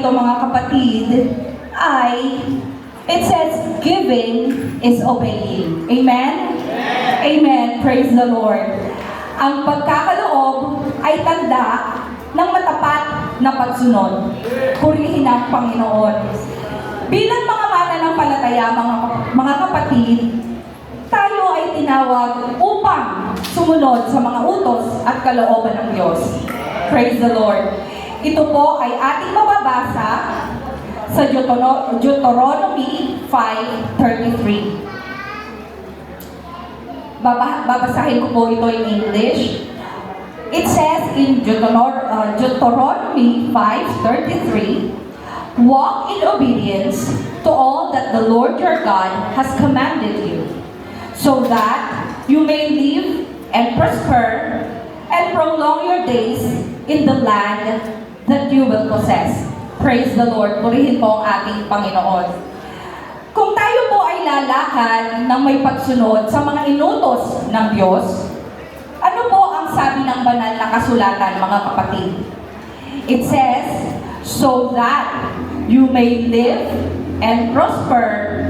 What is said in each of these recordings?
dito mga kapatid ay it says giving is obeying. Amen? Amen. Praise the Lord. Ang pagkakaloob ay tanda ng matapat na pagsunod. Purihin ang Panginoon. Bilang mga mananampalataya, mga kapatid, tayo ay tinawag upang sumunod sa mga utos at kalooban ng Diyos. Praise the Lord. Ito po ay ating mababasa sa Deuteronomy 5:33. Babasahin ko po ito in English. It says in Deuteronomy 5:33, walk in obedience to all that the Lord your God has commanded you, so that you may live and prosper and prolong your days in the land that you will possess. Praise the Lord. Purihin po ang ating Panginoon. Kung tayo po ay lalakad ng may pagsunod sa mga inutos ng Diyos, ano po ang sabi ng banal na kasulatan, mga kapatid? It says, so that you may live and prosper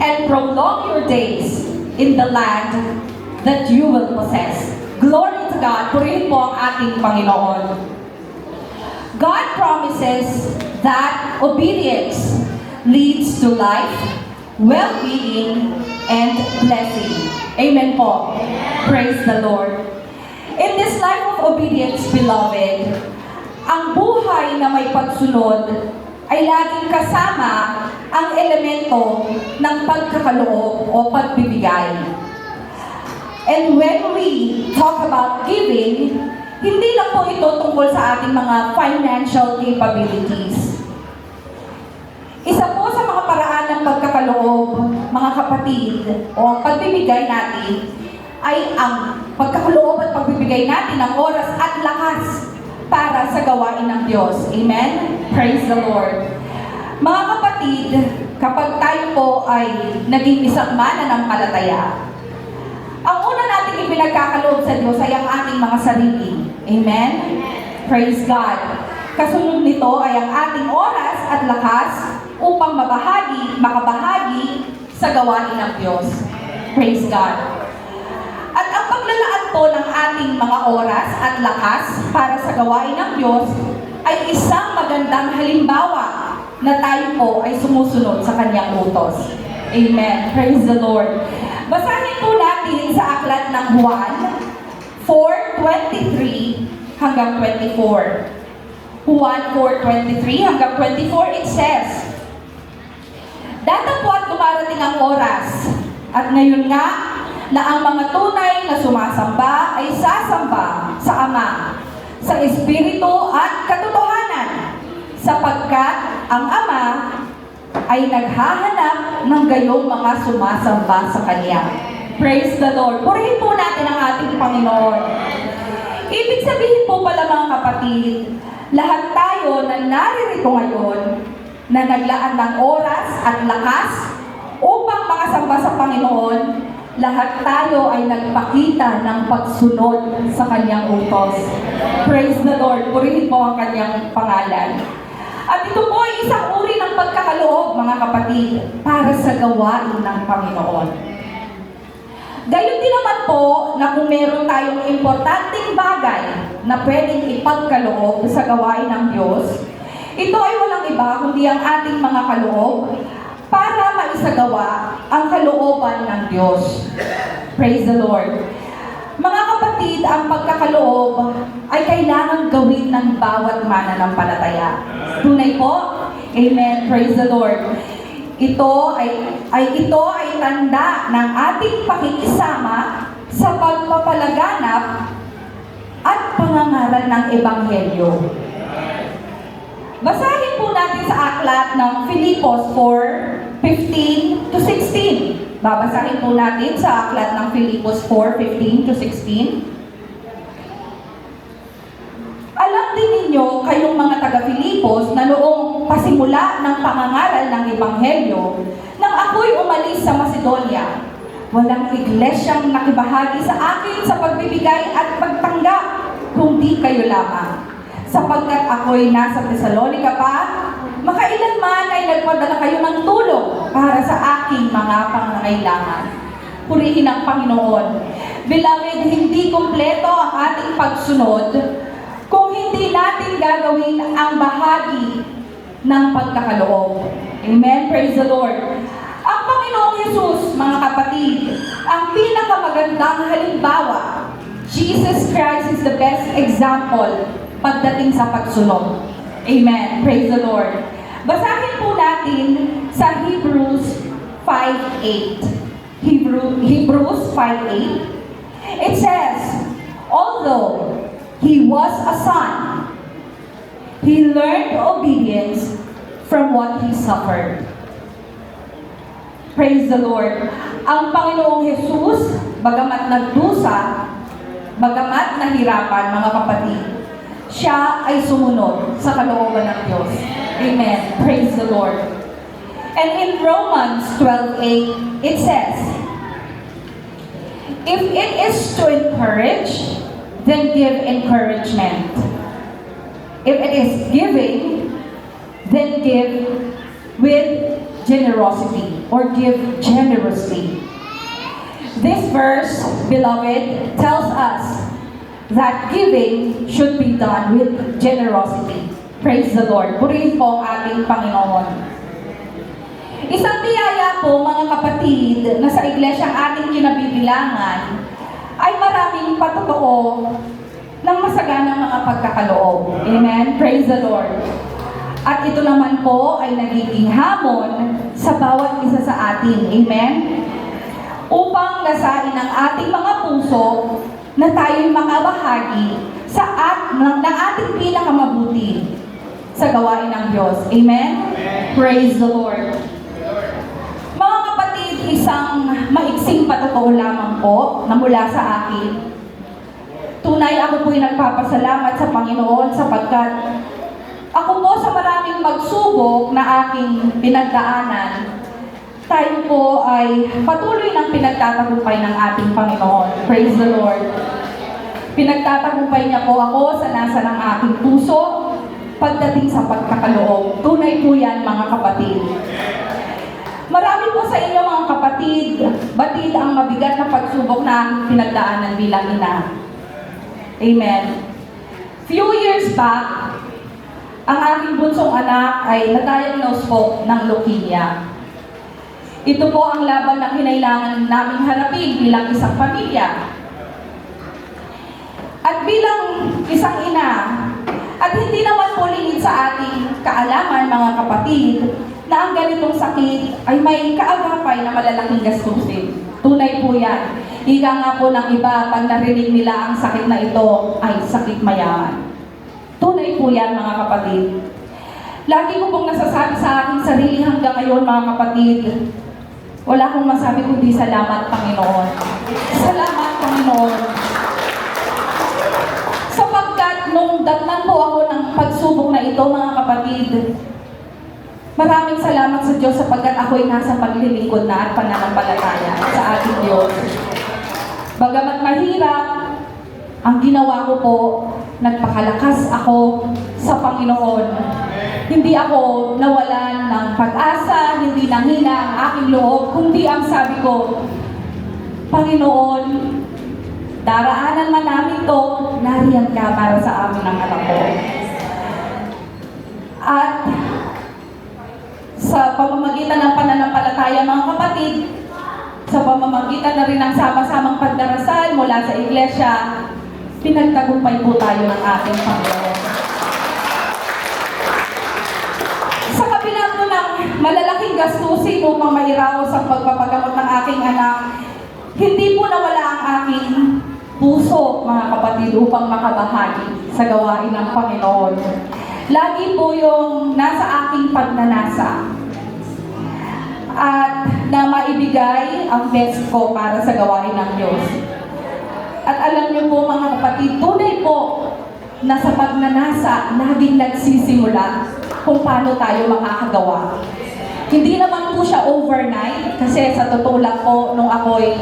and prolong your days in the land that you will possess. Glory to God. Purihin po ang ating Panginoon. God promises that obedience leads to life, well-being, and blessing. Amen po. Praise the Lord. In this life of obedience, beloved, ang buhay na may pagsunod ay laging kasama ang elemento ng pagkakaloob o pagbibigay. And when we talk about giving, hindi lang po ito tungkol sa ating mga financial capabilities. Isa po sa mga paraan ng pagkakaloob, mga kapatid, o ang pagbibigay natin, ay ang pagkakaloob at pagbibigay natin ng oras at lakas para sa gawain ng Diyos. Amen? Praise the Lord. Mga kapatid, kapag tayo po ay naging isang mananampalataya, ang una nating ipinagkakaloob sa Diyos ay ang ating mga sarili. Amen? Praise God. Kasunod nito ay ang ating oras at lakas upang makabahagi sa gawain ng Diyos. Praise God. At ang paglalaan po ng ating mga oras at lakas para sa gawain ng Diyos ay isang magandang halimbawa na tayo po ay sumusunod sa Kanyang utos. Amen. Praise the Lord. Basahin po natin sa aklat ng Juan 4:23 hanggang 24. Juan 4:23 hanggang 24, it says, datapwat dumarating ang oras, at ngayon nga na ang mga tunay na sumasamba ay sasamba sa Ama, sa Espiritu at katotohanan, sapagkat ang Ama ay naghahanap ng gayong mga sumasamba sa Kanya. Praise the Lord. Purihin po natin ang ating Panginoon. Ibig sabihin po pala, mga kapatid, lahat tayo na naririto ngayon, na naglaan ng oras at lakas upang makasamba sa Panginoon, lahat tayo ay nagpakita ng pagsunod sa Kanyang utos. Praise the Lord. Purihin po ang Kanyang pangalan. At ito po ay isang uri ng pagkakaloob, mga kapatid, para sa gawain ng Panginoon. Gayon din naman po na kung meron tayong importanteng bagay na pwedeng ipagkaloob sa gawain ng Diyos, ito ay walang iba kundi ang ating mga kaloob para maisagawa ang kalooban ng Diyos. Praise the Lord. Mga kapatid, ang pagkakaloob ay kailangang gawin ng bawat mananampalataya. Tunay po? Amen. Praise the Lord. Ito ay tanda ng ating pakikisama sa pagpapalaganap at pangangaral ng Ebanghelyo. Basahin po natin sa aklat ng Filipos 4:15-16. Babasahin po natin sa aklat ng Filipos 4:15-16. Alam din ninyo, kayong mga taga-Filipos, na noong pasimula ng pangangaral ng Ebanghelyo, nang ako'y umalis sa Macedonia, walang iglesyang nakibahagi sa akin sa pagbibigay at pagtanggap, kundi kayo lamang. Sapagkat ako'y nasa Thessalonica pa, makailanman ay nagpadala kayo ng tulong para sa aking mga pangangailangan. Purihin ang Panginoon. Beloved, hindi kumpleto ang ating pagsunod kung hindi natin gagawin ang bahagi ng pagkakaloob. Amen? Praise the Lord. Ang Panginoong Jesus, mga kapatid, ang pinakamagandang halimbawa. Jesus Christ is the best example pagdating sa pagsunod. Amen. Praise the Lord. Basahin po natin sa Hebrews 5:8. Hebrews 5:8. It says, although he was a son, he learned obedience from what he suffered. Praise the Lord. Ang Panginoong Jesus, bagamat nagdusa, bagamat nahirapan, mga kapatid, siya ay sumunod sa kalooban ng Diyos. Amen. Praise the Lord. And in Romans 12:8, it says, if it is to encourage, then give encouragement. If it is giving, then give with generosity or give generously. This verse, beloved, tells us that giving should be done with generosity. Praise the Lord. Purihin po ang ating Panginoon. Isang biyaya po, mga kapatid, na sa iglesia ating kinabibilangan ay maraming patotoo ng masaganang mga pagkakaloob. Amen? Praise the Lord. At ito naman po ay nagiging hamon sa bawat isa sa atin. Amen? Upang nasain ang ating mga puso na tayo'y makabahagi ng ating pinakamabuti sa gawain ng Diyos. Amen? Praise the Lord. Mga kapatid, isang maiksing patotoo lamang po na mula sa akin. Tunay ako po'y nagpapasalamat sa Panginoon sapagkat ako po sa maraming pagsubok na aking pinagdaanan, tayo po ay patuloy ng pinagtatagumpay ng ating Panginoon. Praise the Lord. Pinagtatagumpay niya po ako sa nasa ng aking puso pagdating sa pagkakaloob. Tunay po yan, mga kapatid. Marami po sa inyo, mga kapatid, batid ang mabigat na pagsubok na aking pinagdaanan bilang ina. Amen. Few years back, ang aking bunsong anak ay na-diagnose po ng leukemia. Ito po ang laban na kinailangan naming harapin bilang isang pamilya. At bilang isang ina, at hindi naman po lingid sa ating kaalaman, mga kapatid, na ang ganitong sakit ay may kaagapay na malalaking gastusin. Tunay po yan. Ika nga po ng iba, pag narinig nila ang sakit na ito, ay sakit mayaman. Tunay po yan, mga kapatid. Lagi ko pong nasasabi sa aking sarili hanggang ngayon, mga kapatid, wala akong masabi kundi salamat, Panginoon. Salamat, Panginoon. Sapagkat nung datnan po ako ng pagsubok na ito, mga kapatid, maraming salamat sa Diyos sapagkat ako'y nasa paglilingkod na at pananampalataya sa ating Diyos. Bagamat mahirap, ang ginawa ko po, nagpakalakas ako sa Panginoon. Hindi ako nawalan ng pag-asa, hindi nanghina ang aking loob, kundi ang sabi ko, Panginoon, daraanan man namin to, nariyan ka para sa amin ang anak ko. At sa pamamagitan ng pananampalataya, mga kapatid, sa pamamagitan na rin ng sama-samang pagdarasal mula sa iglesia, pinagtagumpay po tayo ng ating Panginoon. Sa kabila po ng malalaking gastusin upang mairaos ang pagpapagamot ng aking anak, hindi po nawala ang aking puso, mga kapatid, upang makabahagi sa gawain ng Panginoon. Lagi po yung nasa aking pagnanasa at na maibigay ang best ko para sa gawain ng Diyos. At alam niyo po, mga kapatid, tunay po na sa pagnanasa, laging nagsisimula kung paano tayo makakagawa. Hindi naman po siya overnight, kasi sa totoo lang po, nung ako'y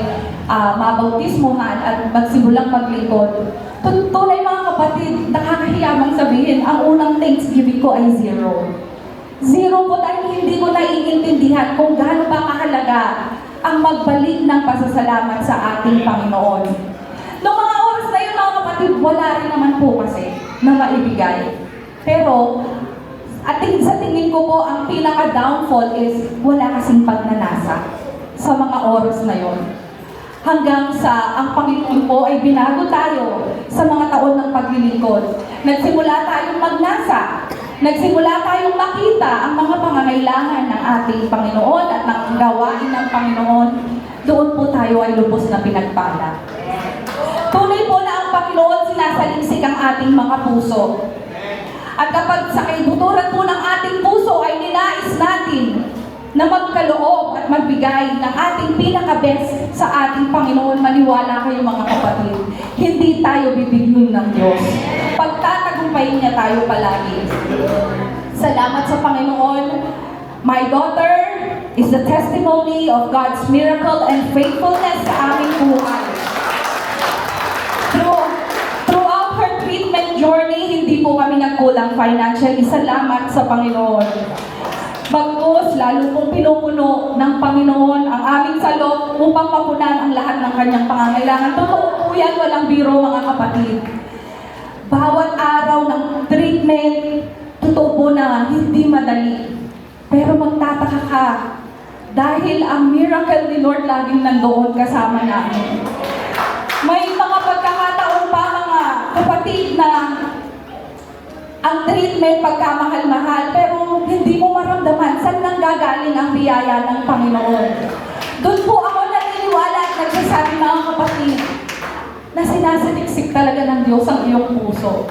mabautismuhan at magsimulang maglingkod, tunay, mga kapatid, nakakahiyamang sabihin, ang unang Thanksgiving ko ay 0. 0 nasasaksihan kung gaano ba kahalaga ang magbalik ng pasasalamat sa ating Panginoon. Noong mga oras na yun, mga kapatid, wala rin naman po kasi na maibigay. Pero, sa tingin ko po, ang pinaka-downfall is wala kasing pagnanasa sa mga oras na yon. Hanggang sa ang Panginoon po ay binago tayo sa mga taon ng paglilingkod. Nagsimula tayong magnasa. Nagsimula tayong makita ang mga pangangailangan ng ating Panginoon at ng gawain ng Panginoon. Doon po tayo ay lubos na pinagpala. Tunay po na ang Panginoon sinasaliksik ang ating mga puso. At kapag sa kaibuturan po ng ating puso ay ninais natin na magkaloob at magbigay ng ating pinaka-best sa ating Panginoon, maniwala kayo mga kapatid, hindi tayo bibigyan ng Diyos. Pagtatagumpayin niya tayo palagi. Salamat sa Panginoon. My daughter is the testimony of God's miracle and faithfulness sa aming buhay. Throughout her treatment journey, hindi po kami nagkulang financially. Salamat sa Panginoon. Bagkus, lalo pong pinupuno ng Panginoon ang aming salot upang mapunan ang lahat ng kanyang pangangailangan. Totoo po yan, walang biro mga kapatid. Bawat araw ng treatment, totoo po na hindi madali. Pero magtataka ka, dahil ang miracle ni Lord laging nandoon kasama namin. May mga pagkakataon pa mga kapatid na ang treatment pagkamahal-mahal, pero hindi mo maramdaman saan nang gagaling ang biyaya ng Panginoon. Doon po ako naniniwala at nagsasabi mga kapatid na sinasaliksik talaga ng Diyos ang iyong puso.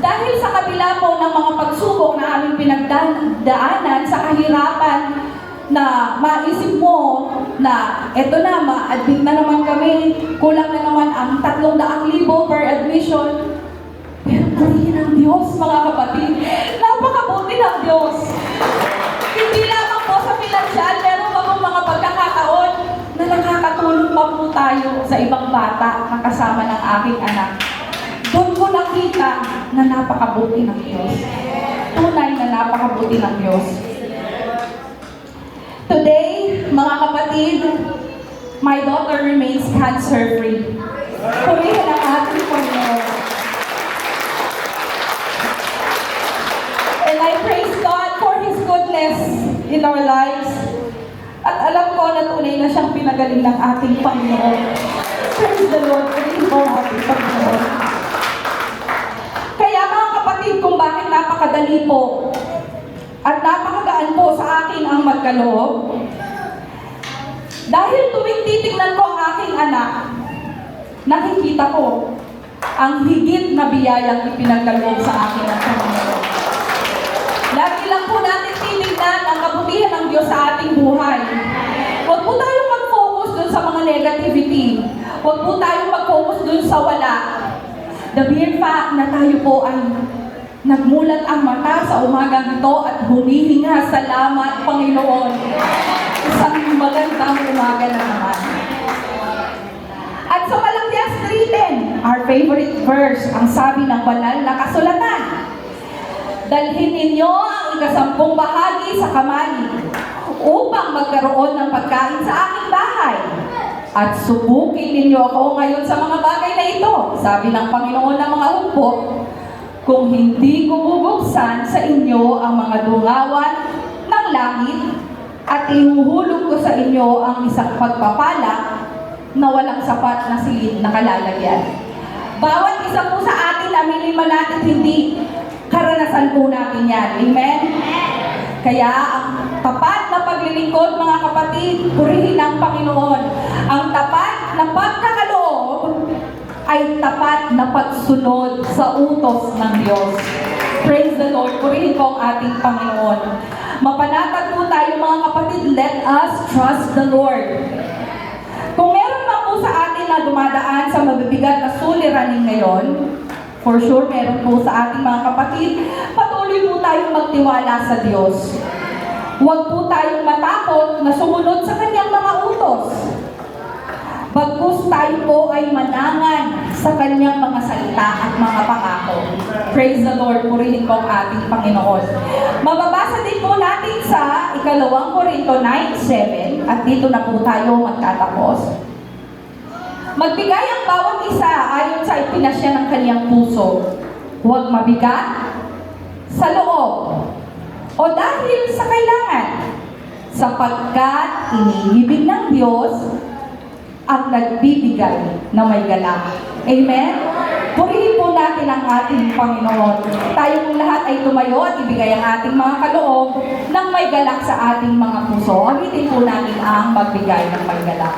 Dahil sa kabila po ng mga pagsubok na aming pinagdaanan sa kahirapan na maisip mo na eto na, ma-admit na naman kami, kulang na naman ang 300,000 per admission. Pero purihin ang Diyos, mga kapatid. Napakabuti ng Diyos. Hindi lamang po sa pinansyal, pero mga pagkakataon na nakakatulong pa po tayo sa ibang bata na kasama ng aking anak. Doon ko nakita na napakabuti ng Diyos. Tunay na napakabuti ng Diyos. Today, mga kapatid, my daughter remains cancer-free. Purihin ang ating Panginoon. And I praise God for His goodness in our lives. At alam ko na tunay na siyang pinagaling ng ating Panginoon. Praise the Lord. Praise the ating Panginoon. Kaya mga kapatid, kung bakit napakadali po at napakagaan po sa akin ang magkaloob, dahil tuwing titignan ko ang aking anak, nakikita ko ang higit na biyayang ipinagkaloob sa akin ng Panginoon. Lagi lang po natin titignan ang kabutihan ng Diyos sa ating buhay. Huwag po tayong mag-focus dun sa mga negativity. Huwag po tayong mag-focus dun sa wala. The mere fact na tayo po ay nagmulat ang mata sa umagang ito at humihinga, salamat Panginoon. Isang magandang umaga na naman. At sa Malakias 3:10, our favorite verse, ang sabi ng banal na kasulatan, dalhin ninyo ang ika-10 bahagi sa kamay upang magkaroon ng pagkain sa aking bahay. At subukin ninyo ako ngayon sa mga bagay na ito, sabi ng Panginoon ng mga hukbo, kung hindi ko bubuksan sa inyo ang mga dungawan ng langit at ihuhulog ko sa inyo ang isang pagpapala na walang sapat na silid na kalalagyan. Bawat isa po sa atin, aminin man natin hindi, karanasan po natin yan. Amen? Kaya ang tapat na paglilingkod, mga kapatid, purihin ang Panginoon. Ang tapat na pagkakaloob ay tapat na pagsunod sa utos ng Diyos. Praise the Lord. Purihin po ang ating Panginoon. Mapanatag po tayo, mga kapatid. Let us trust the Lord. Kung meron man po sa atin na dumadaan sa mabibigat na suliranin ngayon, for sure, meron po sa ating mga kapatid, patuloy po tayong magtiwala sa Diyos. Huwag po tayong matakot na sumunod sa Kanyang mga utos. Bagkus tayo po ay manangan sa Kanyang mga salita at mga pangako. Praise the Lord, purihin po ang ating Panginoon. Mababasa din po natin sa ikalawang Korinto 9:7 at dito na po tayo magtatapos. Magbigay ang bawat isa ayon sa ipinasya ng kaniyang puso. Huwag mabigat sa loob o dahil sa kailangan, sapagkat iniibig ng Diyos at nagbibigay na may galak. Amen? Purihin po natin ang ating Panginoon. Tayong lahat ay tumayo at ibigay ang ating mga kaloob ng may galak sa ating mga puso. Awitin po natin ang magbigay ng may galak.